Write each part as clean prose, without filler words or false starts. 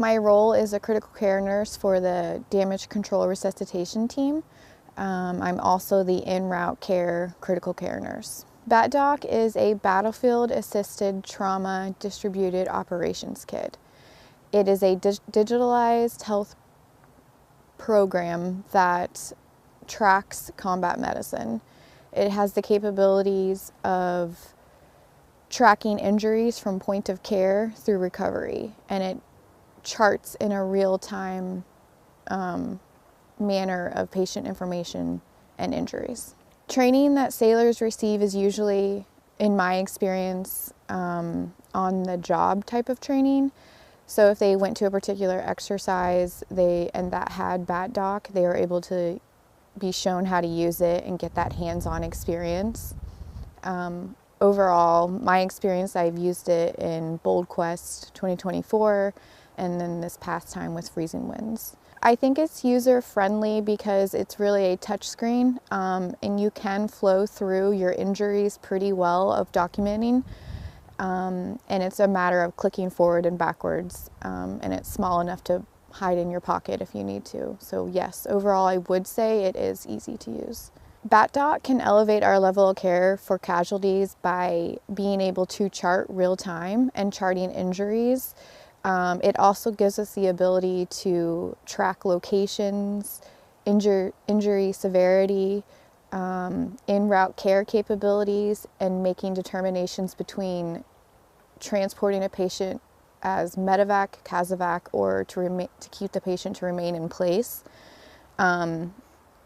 My role is a critical care nurse for the damage control resuscitation team. I'm also the en route care critical care nurse. BATOC is a battlefield assisted trauma distributed operations kit. It is a digitalized health program that tracks combat medicine. It has the capabilities of tracking injuries from point of care through recovery, and it charts in a real-time manner of patient information and injuries. Training that sailors receive is usually, in my experience, on the job type of training. So if they went to a particular exercise and that had BATOC, they were able to be shown how to use it and get that hands-on experience. Overall, my experience, I've used it in Bold Quest 2024 and then this past time with Freezing Winds. I think it's user-friendly because it's really a touch screen, and you can flow through your injuries pretty well of documenting, and it's a matter of clicking forward and backwards, and it's small enough to hide in your pocket if you need to. So yes, overall I would say it is easy to use. BATOC can elevate our level of care for casualties by being able to chart real time and charting injuries. It also gives us the ability to track locations, injury severity, en route care capabilities, and making determinations between transporting a patient as medevac, casevac, or to keep the patient to remain in place.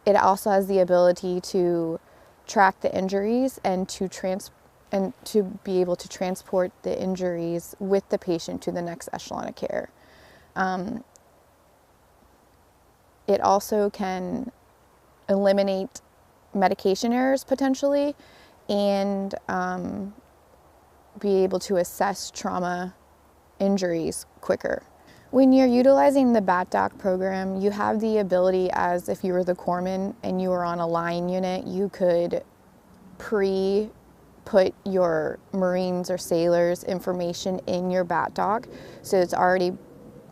It also has the ability to track the injuries and to be able to transport the injuries with the patient to the next echelon of care. It also can eliminate medication errors potentially, and be able to assess trauma injuries quicker. When you're utilizing the BATOC program, you have the ability, as if you were the corpsman and you were on a line unit, you could put your Marines or sailors' information in your BATOC, so it's already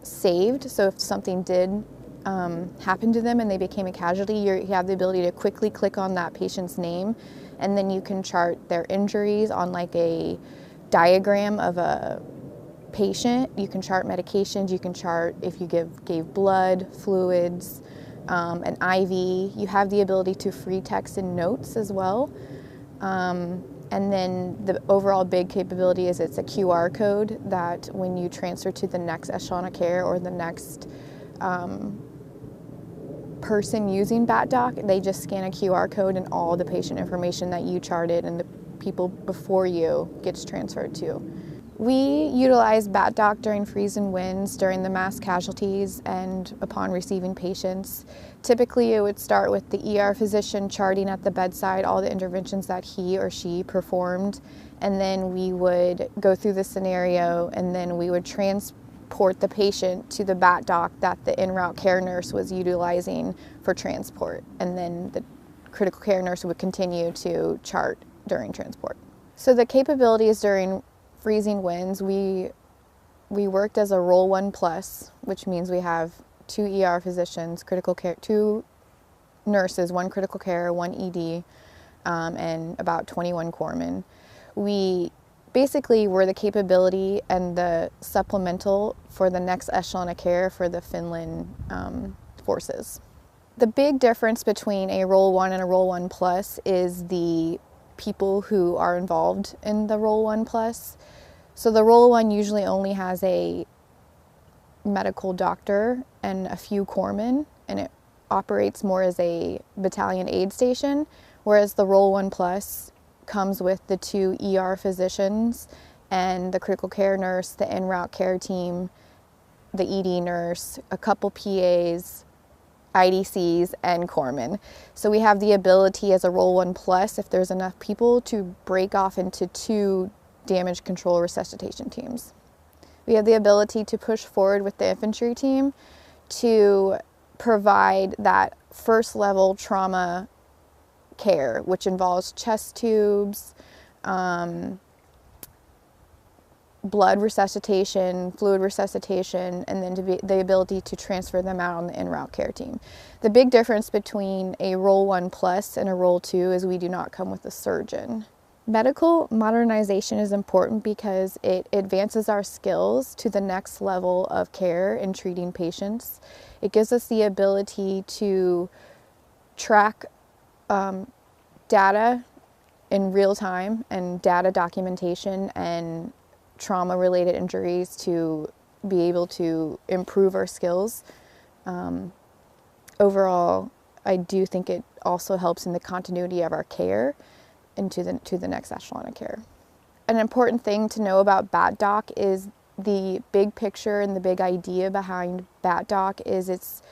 saved. So if something did happen to them and they became a casualty, you have the ability to quickly click on that patient's name, and then you can chart their injuries on like a diagram of a patient. You can chart medications, you can chart if you gave blood, fluids, an IV. You have the ability to free text and notes as well. And then the overall big capability is it's a QR code that when you transfer to the next echelon of care or the next person using BATOC, they just scan a QR code and all the patient information that you charted and the people before you gets transferred to. We utilize BATOC during Freezing Winds, during the mass casualties, and upon receiving patients. Typically, it would start with the ER physician charting at the bedside all the interventions that he or she performed, and then we would go through the scenario, and then we would transport the patient to the BATOC that the en route care nurse was utilizing for transport, and then the critical care nurse would continue to chart during transport. So the capabilities during Freezing Winds, we worked as a Role 1+, which means we have 2 ER physicians, critical care, 2 nurses, 1 critical care, 1 ED, and about 21 corpsmen. We basically were the capability and the supplemental for the next echelon of care for the Finland forces. The big difference between a Role 1 and a Role 1+ is the people who are involved in the Role 1+. So the Role 1 usually only has a medical doctor and a few corpsmen, and it operates more as a battalion aid station, whereas the Role 1+ comes with the 2 ER physicians and the critical care nurse, the en route care team, the ED nurse, a couple PAs, IDCs, and corpsmen. So we have the ability as a Role 1+, if there's enough people, to break off into 2 damage control resuscitation teams. We have the ability to push forward with the infantry team to provide that first level trauma care, which involves chest tubes, blood resuscitation, fluid resuscitation, and then the ability to transfer them out on the en-route care team. The big difference between a Role 1 Plus and a Role 2 is we do not come with a surgeon. Medical modernization is important because it advances our skills to the next level of care in treating patients. It gives us the ability to track data in real time and data documentation and trauma-related injuries to be able to improve our skills. Overall, I do think it also helps in the continuity of our care into the next echelon of care. An important thing to know about BATOC is the big picture and the big idea behind BATOC is it's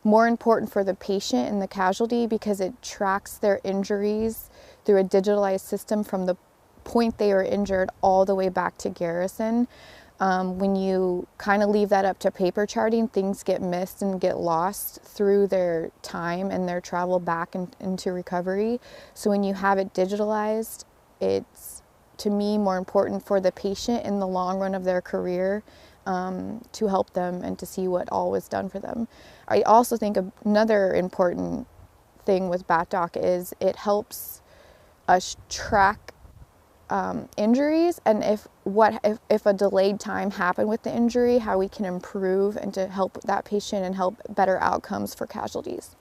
more important for the patient and the casualty because it tracks their injuries through a digitalized system from the point they were injured all the way back to garrison. When you kind of leave that up to paper charting, things get missed and get lost through their time and their travel back into recovery. So when you have it digitalized, it's, to me, more important for the patient in the long run of their career to help them and to see what all was done for them. I also think another important thing with BATOC is it helps us track injuries, and if a delayed time happened with the injury, how we can improve and to help that patient and help better outcomes for casualties.